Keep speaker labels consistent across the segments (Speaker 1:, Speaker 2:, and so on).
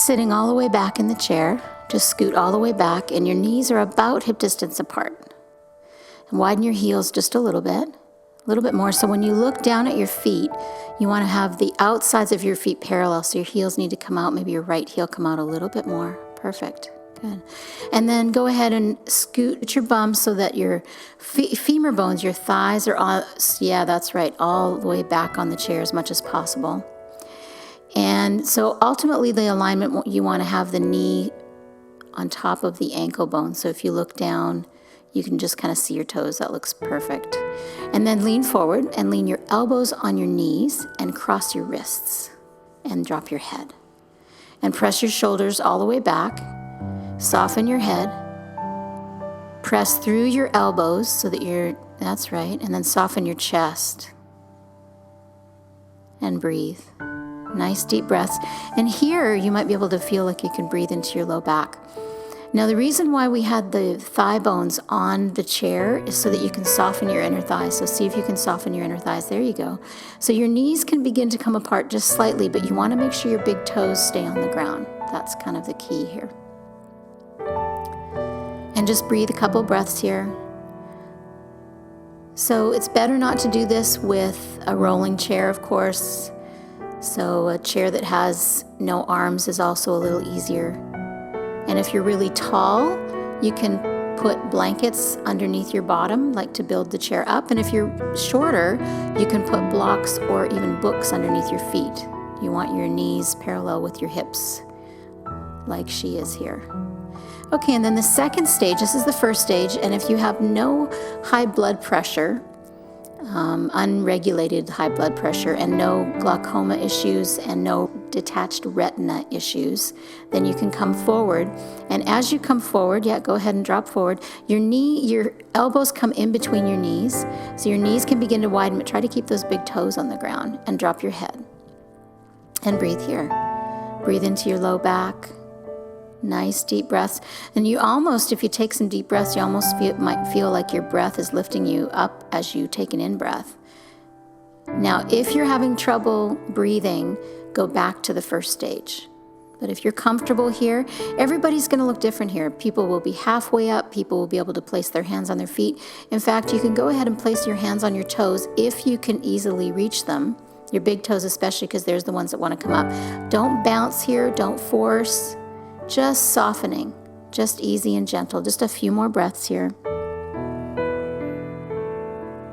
Speaker 1: Sitting all the way back in the chair, just scoot all the way back, and your knees are about hip distance apart. And widen your heels just a little bit more. So when you look down at your feet, you want to have the outsides of your feet parallel, so your heels need to come out. Maybe your right heel come out a little bit more. Perfect. Good. And then go ahead and scoot your bum so that your femur bones, your thighs are all, yeah, that's right, all the way back on the chair as much as possible. And so ultimately the alignment, you want to have the knee on top of the ankle bone. So if you look down, you can just kind of see your toes. That looks perfect. And then lean forward and lean your elbows on your knees and cross your wrists and drop your head. And press your shoulders all the way back. Soften your head. Press through your elbows so that that's right. And then soften your chest. And breathe. Nice deep breaths. And here you might be able to feel like you can breathe into your low back. Now the reason why we had the thigh bones on the chair is so that you can soften your inner thighs. So see if you can soften your inner thighs. There you go. So your knees can begin to come apart just slightly, but you want to make sure your big toes stay on the ground. That's kind of the key here. And just breathe a couple breaths here. So it's better not to do this with a rolling chair, of course. So a chair that has no arms is also a little easier. And if you're really tall, you can put blankets underneath your bottom, like to build the chair up. And if you're shorter, you can put blocks or even books underneath your feet. You want your knees parallel with your hips, like she is here. Okay, and then the second stage, this is the first stage, and if you have no high blood pressure, unregulated high blood pressure, and no glaucoma issues and no detached retina issues, then you can come forward. And as you come forward, go ahead and drop forward. Your elbows come in between your knees, so your knees can begin to widen, but try to keep those big toes on the ground, and drop your head. And breathe here. Breathe into your low back. Nice deep breaths. And you almost, if you take some deep breaths, you almost might feel like your breath is lifting you up as you take an in-breath. Now, if you're having trouble breathing, go back to the first stage. But if you're comfortable here, everybody's going to look different here. People will be halfway up. People will be able to place their hands on their feet. In fact, you can go ahead and place your hands on your toes if you can easily reach them. Your big toes especially, because there's the ones that want to come up. Don't bounce here. Don't force. Just softening, just easy and gentle. Just a few more breaths here.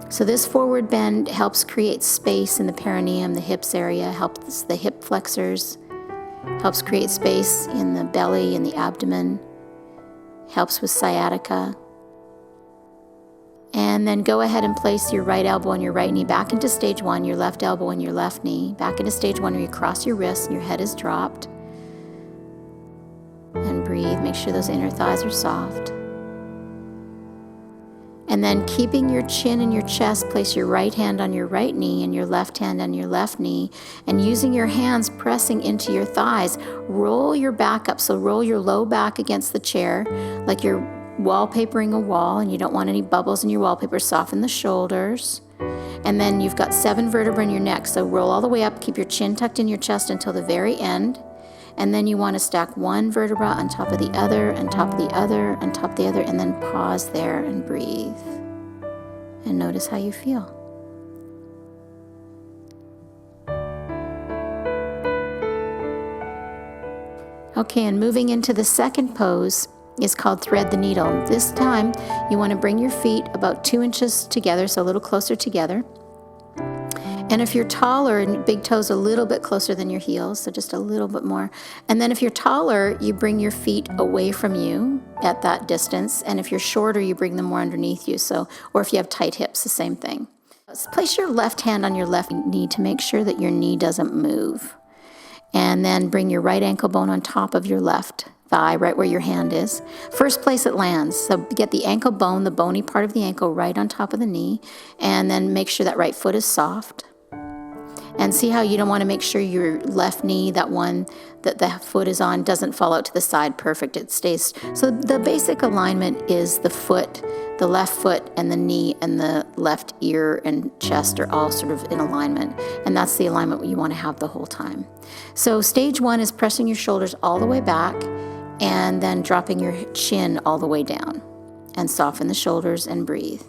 Speaker 1: So this forward bend helps create space in the perineum, the hips area, helps the hip flexors, helps create space in the belly and the abdomen, helps with sciatica. And then go ahead and place your right elbow and your right knee back into stage one, your left elbow and your left knee back into stage one, where you cross your wrists and your head is dropped. And breathe. Make sure those inner thighs are soft. And then keeping your chin in your chest, place your right hand on your right knee and your left hand on your left knee. And using your hands pressing into your thighs, roll your back up. So roll your low back against the chair like you're wallpapering a wall and you don't want any bubbles in your wallpaper. Soften the shoulders. And then you've got 7 vertebrae in your neck. So roll all the way up. Keep your chin tucked in your chest until the very end. And then you want to stack one vertebra on top of the other, on top of the other, on top of the other, and then pause there and breathe. And notice how you feel. Okay, and moving into the second pose is called thread the needle. This time, you want to bring your feet about 2 inches together, so a little closer together. And if you're taller, and big toes a little bit closer than your heels, so just a little bit more. And then if you're taller, you bring your feet away from you at that distance. And if you're shorter, you bring them more underneath you. Or if you have tight hips, the same thing. Place your left hand on your left knee to make sure that your knee doesn't move. And then bring your right ankle bone on top of your left thigh, right where your hand is. First place it lands. So get the ankle bone, the bony part of the ankle, right on top of the knee. And then make sure that right foot is soft. And see how you don't want to make sure your left knee, that one that the foot is on, doesn't fall out to the side. Perfect. It stays. So the basic alignment is the foot, the left foot and the knee and the left ear and chest are all sort of in alignment. And that's the alignment you want to have the whole time. So stage 1 is pressing your shoulders all the way back and then dropping your chin all the way down, and soften the shoulders and breathe.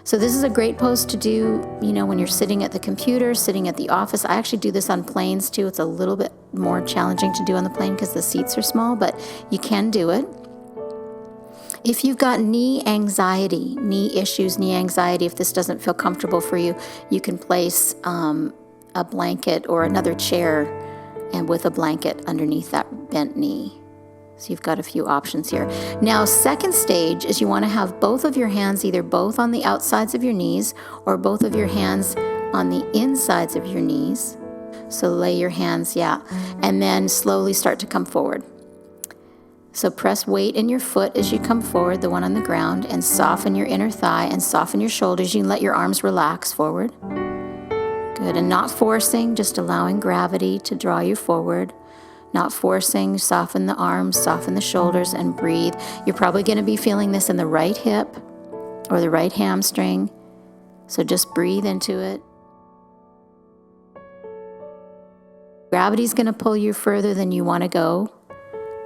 Speaker 1: So this is a great pose to do, when you're sitting at the computer, sitting at the office. I actually do this on planes too. It's a little bit more challenging to do on the plane because the seats are small, but you can do it. If you've got knee anxiety, knee issues, knee anxiety, if this doesn't feel comfortable for you, you can place a blanket or another chair and with a blanket underneath that bent knee. So you've got a few options here. Now, second stage is you want to have both of your hands either both on the outsides of your knees or both of your hands on the insides of your knees. So lay your hands, and then slowly start to come forward. So press weight in your foot as you come forward, the one on the ground, and soften your inner thigh and soften your shoulders. You can let your arms relax forward. Good, and not forcing, just allowing gravity to draw you forward. Not forcing, soften the arms, soften the shoulders, and breathe. You're probably going to be feeling this in the right hip or the right hamstring. So just breathe into it. Gravity's going to pull you further than you want to go.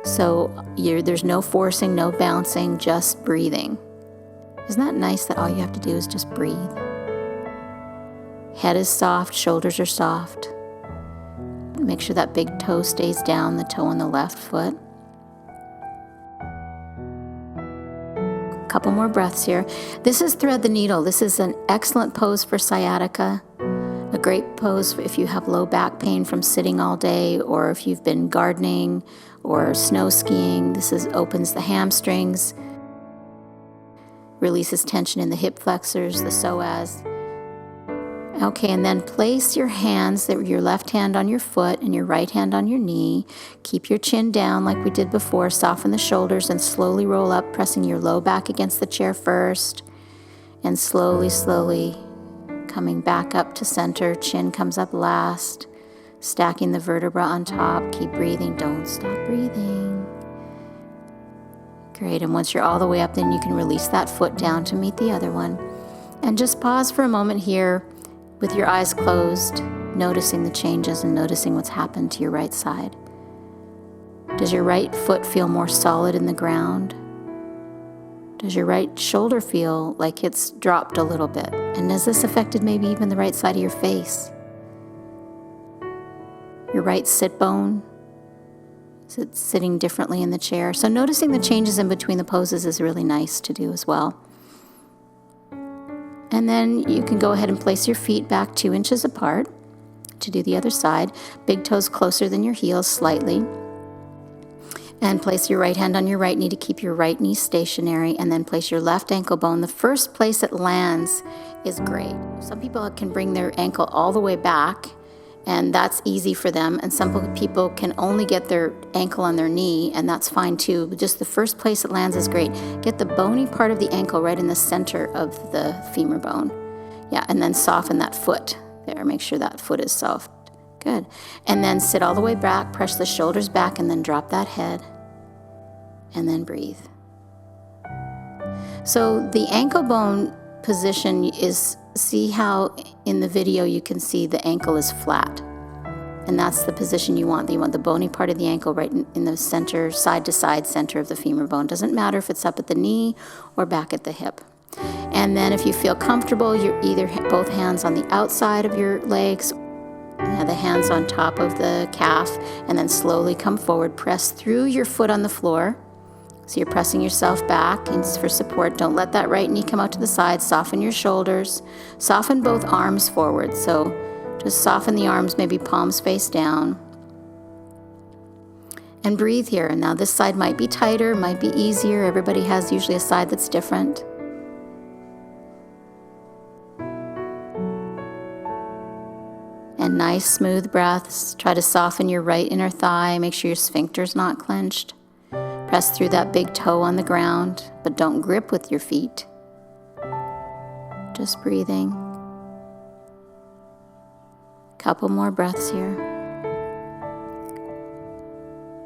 Speaker 1: So there's no forcing, no bouncing, just breathing. Isn't that nice that all you have to do is just breathe? Head is soft, shoulders are soft. Make sure that big toe stays down, the toe on the left foot. A couple more breaths here. This is thread the needle. This is an excellent pose for sciatica. A great pose if you have low back pain from sitting all day, or if you've been gardening or snow skiing. This opens the hamstrings, releases tension in the hip flexors, the psoas. Okay, and then place your hands, your left hand on your foot and your right hand on your knee. Keep your chin down like we did before. Soften the shoulders and slowly roll up, pressing your low back against the chair first. And slowly, slowly coming back up to center. Chin comes up last. Stacking the vertebra on top. Keep breathing. Don't stop breathing. Great, and once you're all the way up, then you can release that foot down to meet the other one. And just pause for a moment here, with your eyes closed, noticing the changes and noticing what's happened to your right side. Does your right foot feel more solid in the ground? Does your right shoulder feel like it's dropped a little bit? And has this affected maybe even the right side of your face? Your right sit bone, is it sitting differently in the chair? So noticing the changes in between the poses is really nice to do as well. And then you can go ahead and place your feet back 2 inches apart to do the other side. Big toes closer than your heels slightly. And place your right hand on your right knee to keep your right knee stationary, and then place your left ankle bone. The first place it lands is great. Some people can bring their ankle all the way back, and that's easy for them. And some people can only get their ankle on their knee, and that's fine too. But just the first place it lands is great. Get the bony part of the ankle right in the center of the femur bone. Yeah, and then soften that foot there. Make sure that foot is soft. Good. And then sit all the way back, press the shoulders back, and then drop that head. And then breathe. So the ankle bone position is, see how in the video you can see the ankle is flat. And that's the position you want. You want the bony part of the ankle right in the center, side to side center of the femur bone. Doesn't matter if it's up at the knee or back at the hip. And then if you feel comfortable, you're either both hands on the outside of your legs, the hands on top of the calf, and then slowly come forward. Press through your foot on the floor. So you're pressing yourself back for support. Don't let that right knee come out to the side. Soften your shoulders. Soften both arms forward. So just soften the arms, maybe palms face down. And breathe here. And now this side might be tighter, might be easier. Everybody has usually a side that's different. And nice smooth breaths. Try to soften your right inner thigh. Make sure your sphincter's not clenched. Press through that big toe on the ground, but don't grip with your feet. Just breathing. Couple more breaths here.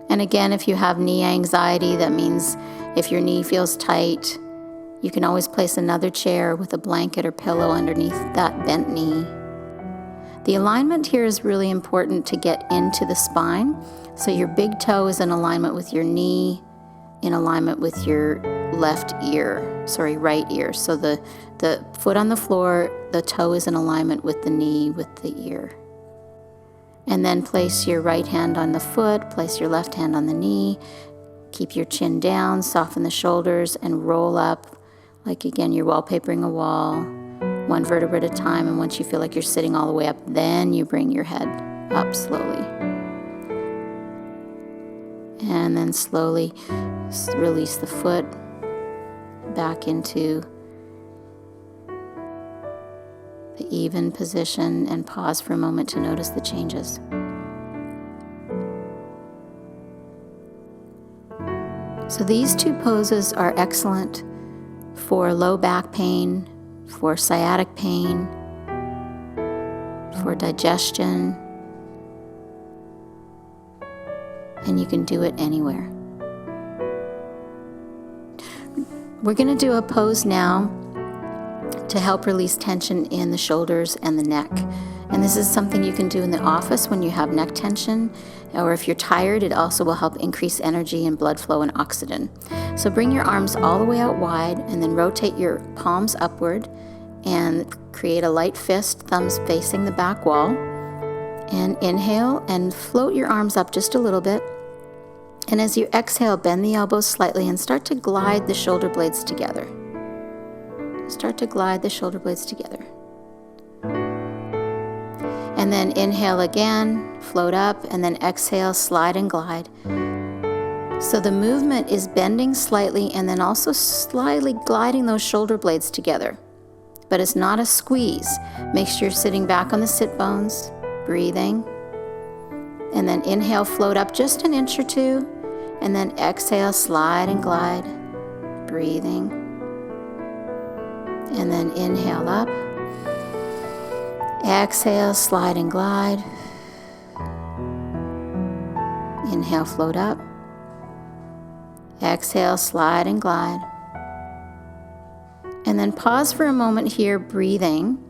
Speaker 1: And again, if you have knee anxiety, that means if your knee feels tight, you can always place another chair with a blanket or pillow underneath that bent knee. The alignment here is really important to get into the spine. So your big toe is in alignment with your knee, in alignment with your right ear. So the foot on the floor, the toe is in alignment with the knee, with the ear. And then place your right hand on the foot, place your left hand on the knee, keep your chin down, soften the shoulders, and roll up like, again, you're wallpapering a wall, one vertebra at a time. And once you feel like you're sitting all the way up, then you bring your head up slowly. And then slowly release the foot back into the even position and pause for a moment to notice the changes. So these two poses are excellent for low back pain, for sciatic pain, for digestion, and you can do it anywhere. We're going to do a pose now to help release tension in the shoulders and the neck. And this is something you can do in the office when you have neck tension, or if you're tired, it also will help increase energy and blood flow and oxygen. So bring your arms all the way out wide and then rotate your palms upward and create a light fist, thumbs facing the back wall. And inhale and float your arms up just a little bit. And as you exhale, bend the elbows slightly and start to glide the shoulder blades together. Start to glide the shoulder blades together. And then inhale again, float up, and then exhale, slide and glide. So the movement is bending slightly and then also slightly gliding those shoulder blades together. But it's not a squeeze. Make sure you're sitting back on the sit bones, breathing. And then inhale, float up just an inch or two. And then exhale, slide and glide, breathing. And then inhale up. Exhale, slide and glide. Inhale, float up. Exhale, slide and glide. And then pause for a moment here, breathing,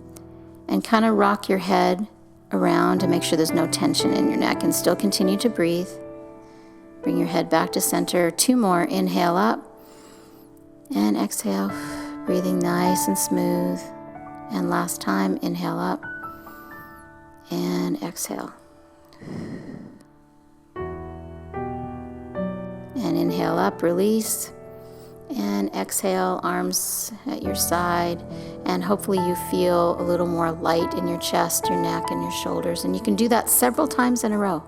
Speaker 1: and kind of rock your head around to make sure there's no tension in your neck, and still continue to breathe. Bring your head back to center. 2 more. Inhale up and exhale, breathing nice and smooth. And last time, inhale up and exhale. And inhale up, release, and exhale, arms at your side. And hopefully you feel a little more light in your chest, your neck, and your shoulders. And you can do that several times in a row.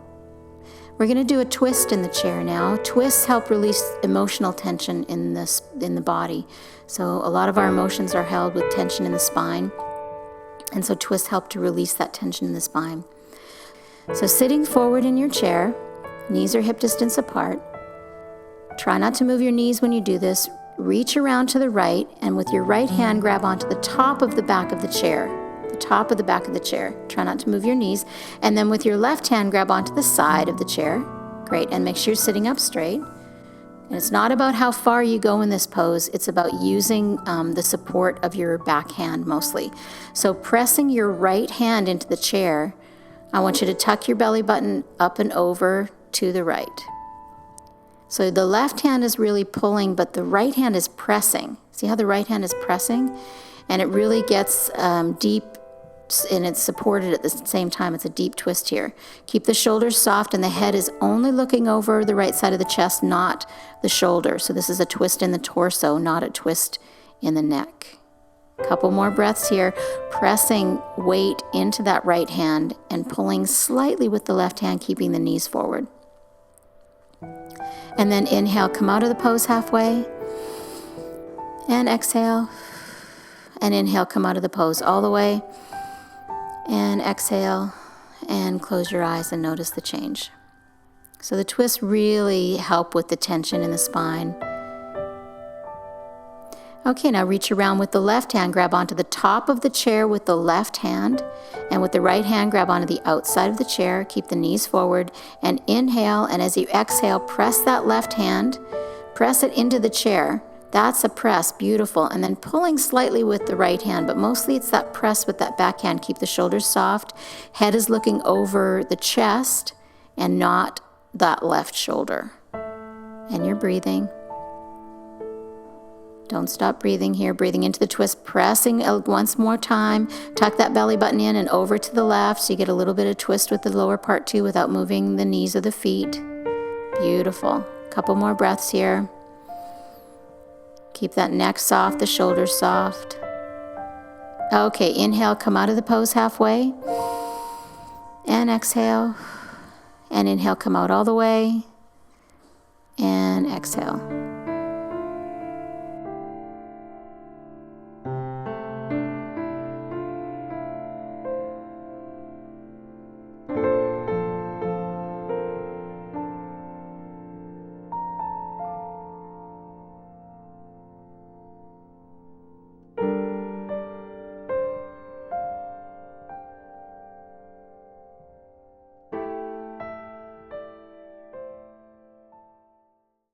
Speaker 1: We're going to do a twist in the chair now. Twists help release emotional tension in the body. So a lot of our emotions are held with tension in the spine. And so twists help to release that tension in the spine. So sitting forward in your chair, knees are hip distance apart. Try not to move your knees when you do this. Reach around to the right, and with your right hand, grab onto the top of the back of the chair. The top of the back of the chair. Try not to move your knees. And then with your left hand, grab onto the side of the chair. Great, and make sure you're sitting up straight. And it's not about how far you go in this pose. It's about using the support of your back hand mostly. So pressing your right hand into the chair, I want you to tuck your belly button up and over to the right. So the left hand is really pulling, but the right hand is pressing. See how the right hand is pressing? And it really gets deep, and it's supported at the same time. It's a deep twist here. Keep the shoulders soft, and the head is only looking over the right side of the chest, not the shoulder. So this is a twist in the torso, not a twist in the neck. Couple more breaths here, pressing weight into that right hand and pulling slightly with the left hand, keeping the knees forward. And then inhale, come out of the pose halfway. And exhale. And inhale, come out of the pose all the way. And exhale. And close your eyes and notice the change. So the twists really help with the tension in the spine. Okay, now reach around with the left hand, grab onto the top of the chair with the left hand, and with the right hand, grab onto the outside of the chair, keep the knees forward, and inhale, and as you exhale, press that left hand, press it into the chair. That's a press, beautiful, and then pulling slightly with the right hand, but mostly it's that press with that back hand. Keep the shoulders soft, head is looking over the chest, and not that left shoulder. And you're breathing. Don't stop breathing here, breathing into the twist, pressing once more time. Tuck that belly button in and over to the left so you get a little bit of twist with the lower part too without moving the knees or the feet. Beautiful. Couple more breaths here. Keep that neck soft, the shoulders soft. Okay, inhale, come out of the pose halfway. And exhale. And inhale, come out all the way. And exhale.